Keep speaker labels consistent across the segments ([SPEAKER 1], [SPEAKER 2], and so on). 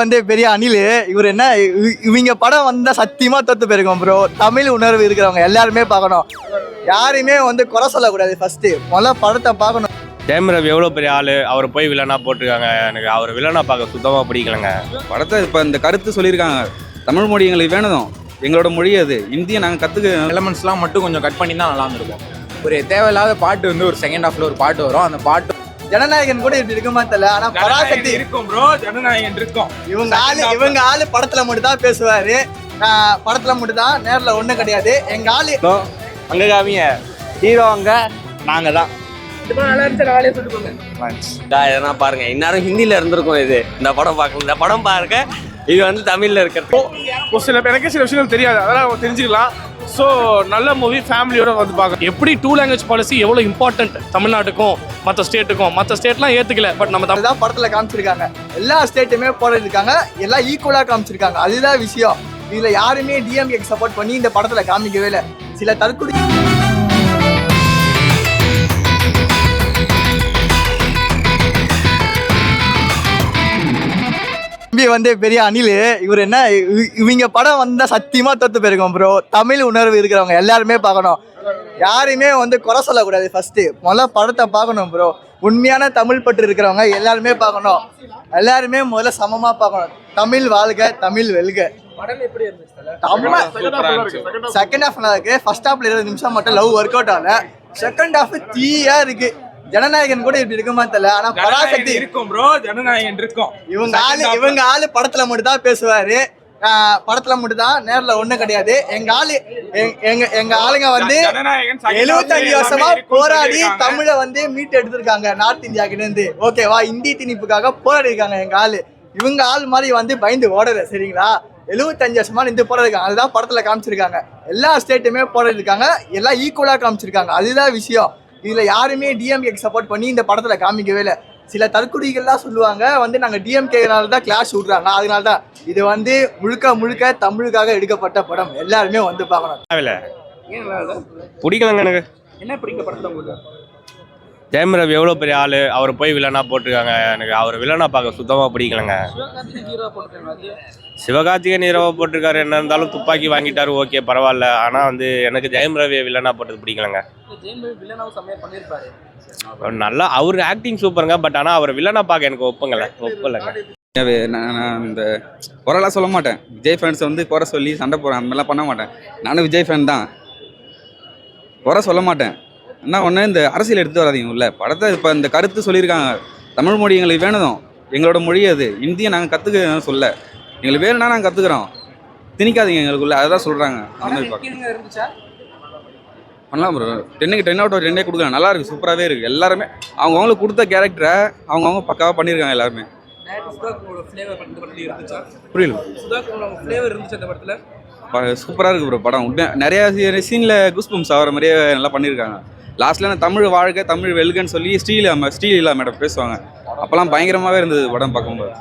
[SPEAKER 1] வந்து பெரிய அணில் இவர் என்ன இவங்க படம் வந்தா சத்தியமா தோத்து போயிருக்கோம் ப்ரோ. தமிழ் உணர்வு இருக்கிறவங்க எல்லாருமே பார்க்கணும். யாரையுமே வந்து குறை சொல்லக்கூடாது. ஃபர்ஸ்ட் முதல்ல படத்தை பார்க்கணும்.
[SPEAKER 2] ஜெயம் ரவி எவ்வளோ பெரிய ஆள், அவர் போய் வில்லனா போட்டிருக்காங்க. எனக்கு அவர் வில்லனா பார்க்க சுத்தமாக பிடிக்கலங்க.
[SPEAKER 3] படத்தை இப்போ இந்த கருத்து சொல்லியிருக்காங்க, தமிழ் மொழி எங்களுக்கு வேணும், எங்களோட மொழி அது, இந்தியை நாங்கள் கற்றுக்க
[SPEAKER 4] எலமெண்ட்ஸ்லாம் மட்டும் கொஞ்சம் கட் பண்ணி தான் நல்லா இருந்திருக்கும். ஒரு தேவையில்லாத பாட்டு வந்து ஒரு செகண்ட் ஹாஃப்ல ஒரு பாட்டு வரும். அந்த பாட்டு
[SPEAKER 1] ஜனநாயகன் கூட இப்படி இருக்குமா தெரியல, ஆனா பராசக்தி
[SPEAKER 4] இருக்கும் ப்ரோ. ஜனநாயகன் இருக்கும்.
[SPEAKER 1] இவங்க ஆளு படத்துல மட்டும் தான் பேசுவாரு. படத்துல மட்டும் தான், நேர்ல ஒண்ணும் கிடையாது. எங்க ஆளு
[SPEAKER 2] அங்க காமிய ஹீரோ அங்க நாங்க தான்.
[SPEAKER 5] எதனா பாருங்க, இந்நேரம் ஹிந்தியில இருந்திருக்கும். இது இந்த படம் பார்க்கணும், இந்த படம் பாருங்க. இது வந்து தமிழ்ல இருக்கிறது.
[SPEAKER 6] ஒரு சில எனக்கே சில விஷயங்கள் தெரியாது, அதெல்லாம் தெரிஞ்சுக்கலாம். ஸோ நல்ல மூவி ஃபேமிலியோட வந்து பார்க்க.
[SPEAKER 7] எப்படி 2 லாங்குவேஜ் பாலிசி எவ்வளோ இம்பார்ட்டன்ட் தமிழ்நாட்டுக்கும் மற்ற ஸ்டேட்டுக்கும். மற்ற ஸ்டேட்லாம் ஏற்றுக்கல, பட் நம்ம தமிழ்
[SPEAKER 1] தான் படத்துல காமிச்சிருக்காங்க. எல்லா ஸ்டேட்டுமே போட்டிருக்காங்க, எல்லாம் ஈக்குவலா காமிச்சிருக்காங்க. அதுதான் விஷயம். இதுல யாருமே டிஎம்கேக்கு சப்போர்ட் பண்ணி இந்த படத்துல காமிக்கவே இல்லை. சில தற்கொலை வந்து பெரிய அணில் இவர் என்ன இவங்க படம் வந்தா சத்தியமா தோத்து போயிருக்கோம் ப்ரோ. தமிழ் உணர்வு இருக்கிறவங்க எல்லாருமே பார்க்கணும். யாரையுமே வந்து குறை சொல்லக்கூடாது. ஃபர்ஸ்ட் முதல்ல படத்தை பார்க்கணும் ப்ரோ. உண்மையான தமிழ் பற்று இருக்கிறவங்க எல்லாருமே பார்க்கணும். எல்லாருமே முதல்ல சமமா பார்க்கணும். தமிழ் வாழ்க, தமிழ் வெல்க. செகண்ட் ஹாஃப் நல்லா இருக்கு. ஃபர்ஸ்ட் ஹாஃப்ல 20 நிமிஷம் மட்டும் லவ் ஒர்க் அவுட் ஆகல. செகண்ட் ஹாஃப் தீயா இருக்கு. ஜனநாயகன் கூட இப்படி இருக்குமா தெரியல, ஆனா பராசக்தி
[SPEAKER 4] இருக்கும் ப்ரோ. ஜனநாயகன் இருக்கும்.
[SPEAKER 1] இவங்க ஆளு படத்துல மட்டும் தான் பேசுவாரு. படத்துல மட்டும் தான், நேர்ல ஒண்ணும் கிடையாது. எங்க ஆளுங்க வந்து 75 வருஷமா போராடி தமிழை வந்து மீட்டு எடுத்திருக்காங்க நார்த் இந்தியா கிட்ட இருந்து. ஓகேவா, இந்தி திணிப்புக்காக போராடி இருக்காங்க எங்க ஆளு. இவங்க ஆள் மாதிரி வந்து பயந்து ஓடல, சரிங்களா? 75 வருஷமா நின்று போராடி இருக்காங்க. அதுதான் படத்துல காமிச்சிருக்காங்க. எல்லா ஸ்டேட்டுமே போராடி இருக்காங்க, எல்லாம் ஈக்குவலா காமிச்சிருக்காங்க. அதுதான் விஷயம். இதுல யாருமே டிஎம்கேக்கு சப்போர்ட் பண்ணி இந்த படத்துல காமிக்கவே இல்லை. சில தற்குறிகள்லாம் சொல்லுவாங்க வந்து நாங்க டிஎம்கேனால தான் கிளாஷ் விடுறாங்க, அதனால தான். இது வந்து முழுக்க முழுக்க தமிழுக்காக எடுக்கப்பட்ட படம். எல்லாருமே வந்து பார்க்கணும்.
[SPEAKER 2] பிடிக்கலங்க எனக்கு.
[SPEAKER 4] என்ன பிடிக்க படத்துல?
[SPEAKER 2] ஜெயம் ரவி எவ்வளோ பெரிய ஆள், அவர் போய் வில்லனா போட்டிருக்காங்க. எனக்கு அவர் வில்லனா பார்க்க சுத்தமாக பிடிக்கலங்க. சிவகார்த்திகேயன் ஹீரோவை போட்டிருக்காரு. என்ன இருந்தாலும் துப்பாக்கி வாங்கிட்டாரு, ஓகே பரவாயில்ல. ஆனால் வந்து எனக்கு ஜெயம் ரவியை வில்லனா போட்டது பிடிக்கலங்க. நல்லா அவர் ஆக்டிங் சூப்பருங்க, பட் ஆனால் அவர் வில்லனா பார்க்க எனக்கு ஒப்பலைங்க.
[SPEAKER 3] நான் இந்த குறைலாம் சொல்ல மாட்டேன். விஜய் ஃபேன்ஸ் வந்து குறை சொல்லி சண்டை போகிறேன் அந்த மாதிரிலாம் பண்ண மாட்டேன். நானும் விஜய் ஃபேன் தான், குறை சொல்ல மாட்டேன். என்ன ஒன்று, இந்த அரசியல் எடுத்து வராதிங்க உள்ள படத்தை. இப்போ இந்த கருத்து சொல்லியிருக்காங்க, தமிழ் மொழி எங்களுக்கு வேணும், எங்களோட மொழி அது, இந்தியை நாங்கள் கற்றுக்க சொல்ல, எங்களுக்கு வேணும்னா நாங்கள் கற்றுக்குறோம், திணிக்காதீங்க எங்களுக்குள்ள, அதுதான் சொல்கிறாங்க. அந்த மாதிரி பார்க்க பண்ணலாம் ப்ரோ. 10க்கு 10 அவுட் ஆஃப் 10 கொடுக்குறாங்க. நல்லா இருக்குது, சூப்பராகவே இருக்குது. எல்லாருமே அவங்கவுங்களுக்கு கொடுத்த கேரக்டரை அவங்கவுங்க பக்காவாக பண்ணியிருக்காங்க எல்லாருமே. புரியல, சூப்பராக இருக்குது ப்ரோ படம். உண்மையாக நிறையா சீனில் கூஸ்பம்ஸ் ஆகிற மாதிரியே நல்லா பண்ணியிருக்காங்க. லாஸ்ட்டில் தமிழ் வாழ்க, தமிழ் வெல்கன்னு சொல்லி ஸ்ரீலா மேடம் பேசுவாங்க. அப்போல்லாம் பயங்கரமாகவே இருந்தது படம் பார்க்கும்போது.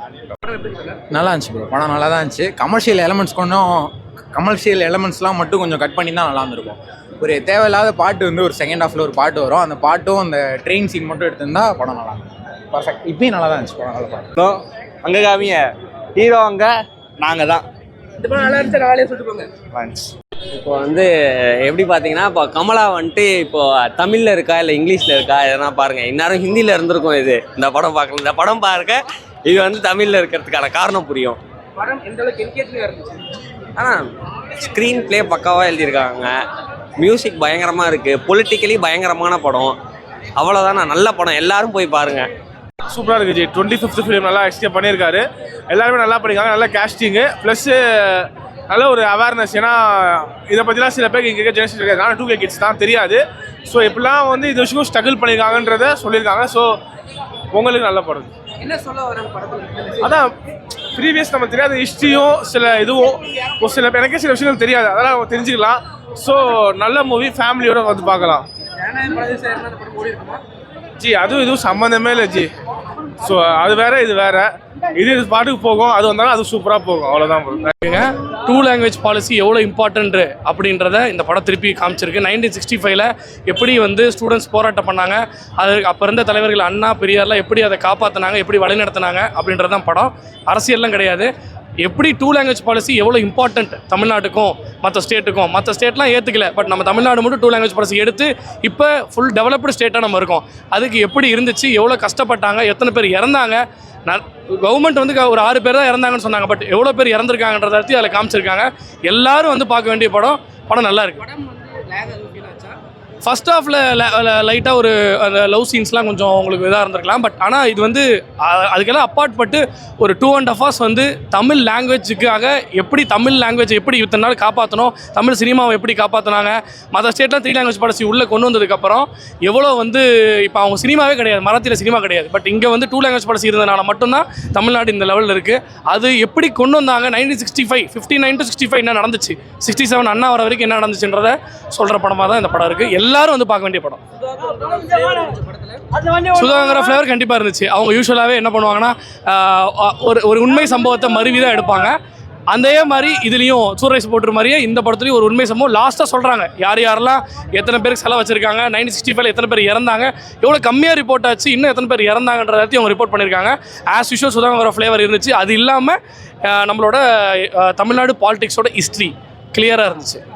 [SPEAKER 4] நல்லா இருந்துச்சு ப்ரோ. படம் நல்லா தான் இருந்துச்சு. கமர்ஷியல் எலமெண்ட்ஸ்லாம் மட்டும் கொஞ்சம் கட் பண்ணி தான் நல்லா இருந்திருக்கும். ஒரு தேவையில்லாத பாட்டு வந்து ஒரு செகண்ட் ஹாஃப்ல ஒரு பாட்டு வரும். அந்த பாட்டும் அந்த ட்ரெயின் சீன் மட்டும் எடுத்திருந்தா படம் நல்லா இருக்கும். பர்ஃபெக்ட். இப்பயும் நல்லா தான் இருந்துச்சு படம். நல்லா படம்.
[SPEAKER 2] அங்க காமிய ஹீரோ அங்க நாங்க தான்.
[SPEAKER 5] இப்போ வந்து எப்படி பார்த்தீங்கன்னா, இப்போ கமலா வந்துட்டு இப்போ தமிழில் இருக்கா இல்லை இங்கிலீஷில் இருக்கா எதனா பாருங்க. இந்நேரம் ஹிந்தியில் இருந்திருக்கும். இது இந்த படம் பார்க்கணும், இந்த படம் பாருங்க. இது வந்து தமிழில் இருக்கிறதுக்கான காரணம் புரியும். ஆனால் ஸ்க்ரீன் பிளே பக்காவாக எழுதியிருக்காங்க. மியூசிக் பயங்கரமாக இருக்குது. பொலிட்டிக்கலி பயங்கரமான படம். அவ்வளோதான், நல்ல படம். எல்லாரும் போய் பாருங்கள்.
[SPEAKER 6] சூப்பராக இருக்குது ஜி. 25th ஃபிலிம் நல்லா எக்ஸ்பிளைன் பண்ணியிருக்காரு. எல்லாருமே நல்லா பண்ணியிருக்காங்க. நல்ல கேஸ்டிங்கு ப்ளஸ்ஸு நல்ல ஒரு அவேர்னஸ். ஏன்னா இதை பற்றிலாம் சில பேருக்கு இங்கே ஜெனரேஷன் இருக்காது. நான் 2K கிட்ஸ் தான் தெரியாது. ஸோ இப்படிலாம் வந்து இது விஷயம் ஸ்ட்ரகிள் பண்ணியிருக்காங்கன்றத சொல்லியிருக்காங்க. ஸோ உங்களுக்கு நல்ல படம்.
[SPEAKER 4] என்ன சொல்ல வர படத்தில்?
[SPEAKER 6] அதான் ப்ரீவியஸ் நம்ம தெரியாத ஹிஸ்ட்ரியும் சில இதுவும் ஒரு சில எனக்கே சில விஷயங்கள் தெரியாது, அதெல்லாம் தெரிஞ்சுக்கலாம். ஸோ நல்ல மூவி ஃபேமிலியோட வந்து பார்க்கலாம் ஜி. அதுவும் இதுவும் சம்மந்தமே இல்லை ஜி. ஸோ அது வேற இது வேற. இது பாட்டுக்கு போகும், அது வந்தாலும் அது சூப்பராக போகும், அவ்வளோதான் bro.
[SPEAKER 7] டூ லாங்குவேஜ் பாலிசி எவ்வளோ இம்பார்ட்டன்ட் அப்படின்றத இந்த படம் திருப்பி காமிச்சிருக்கு. 1965 எப்படி வந்து ஸ்டூடெண்ட்ஸ் போராட்டம் பண்ணாங்க, அது அப்போ இருந்த தலைவர்கள் அண்ணா பெரியார்லாம் எப்படி அதை காப்பாற்றினாங்க, எப்படி வழிநடத்தினாங்க அப்படின்றது தான் படம். அரசியல்லாம் கிடையாது. எப்படி டூ லாங்குவேஜ் பாலிசி எவ்வளோ இம்பார்ட்டன்ட் தமிழ்நாட்டுக்கும் மற்ற ஸ்டேட்லாம் ஏற்றுக்கல, பட் நம்ம தமிழ்நாடு மட்டும் டூ லாங்குவேஜ் பாலிசி எடுத்து இப்போ ஃபுல் டெவலப்டு ஸ்டேட்டாக நம்ம இருக்கோம். அதுக்கு எப்படி இருந்துச்சு, எவ்வளோ கஷ்டப்பட்டாங்க, எத்தனை பேர் இறந்தாங்க. கவர்மெண்ட் வந்து ஒரு 6 பேர் தான் இறந்தாங்கன்னு சொன்னாங்க, பட் எவ்வளோ பேர் இறந்துருக்காங்கன்றத பற்றி அதில் காமிச்சிருக்காங்க. எல்லாரும் வந்து பார்க்க வேண்டிய படம் நல்லா இருக்கு. ஃபர்ஸ்ட் ஹாஃபில் லைட்டாக ஒரு அந்த லவ் சீன்ஸ்லாம் கொஞ்சம் உங்களுக்கு இதாக இருந்திருக்கலாம். பட் ஆனால் இது வந்து அதுக்கெல்லாம் அப்பாற்பட்டு ஒரு 2.5 hours வந்து தமிழ் லாங்குவேஜுக்காக எப்படி தமிழ் லாங்குவேஜ் எப்படி இத்தனை நாள் காப்பாற்றணும், தமிழ் சினிமாவை எப்படி காப்பாற்றினாங்க, மற்ற ஸ்டேட்லாம் 3 லாங்குவேஜ் பாலிசி உள்ளே கொண்டு வந்ததுக்கப்புறம் எவ்வளோ வந்து இப்போ அவங்க சினிமாவே கிடையாது, மராத்தியில் சினிமா கிடையாது, பட் இங்கே வந்து 2 லாங்குவேஜ் பாலிசி இருந்ததுனால மட்டும்தான் தமிழ்நாடு இந்த லெவலில் இருக்குது. அது எப்படி கொண்டு வந்தாங்க, 1965 59 to 65 என்ன நடந்துச்சு, 67 அண்ணா வர வரைக்கும் என்ன நடந்துச்சுன்றதை சொல்கிற படமாக தான் இந்த படம் இருக்குது. எல்லாரும் வந்து பார்க்க வேண்டிய படம். சுதாகர ஃப்ளேவர் கண்டிப்பாக இருந்துச்சு. அவங்க யூஸ்வலாகவே என்ன பண்ணுவாங்கன்னா ஒரு உண்மை சம்பவத்தை மறுவிதான் எடுப்பாங்க. அதே மாதிரி இதுலேயும் சூரரைஸ் போட்டுற மாதிரியே இந்த படத்துலையும் ஒரு உண்மை சம்பவம் லாஸ்ட்டாக சொல்கிறாங்க, யாரெல்லாம் எத்தனை பேருக்கு செலவு வச்சிருக்காங்க, 1965 எத்தனை பேர் இறந்தாங்க, எவ்வளோ கம்மியாக ரிப்போர்ட் ஆச்சு, இன்னும் எத்தனை பேர் இறந்தாங்கன்றதையும் அவங்க ரிப்போர்ட் பண்ணியிருக்காங்க. ஆஸ் யூஷுவல் சுதாகர ஃப்ளேவர் இருந்துச்சு. அது இல்லாமல் நம்மளோட தமிழ்நாடு பாலிடிக்ஸோட ஹிஸ்ட்ரி கிளியராக இருந்துச்சு.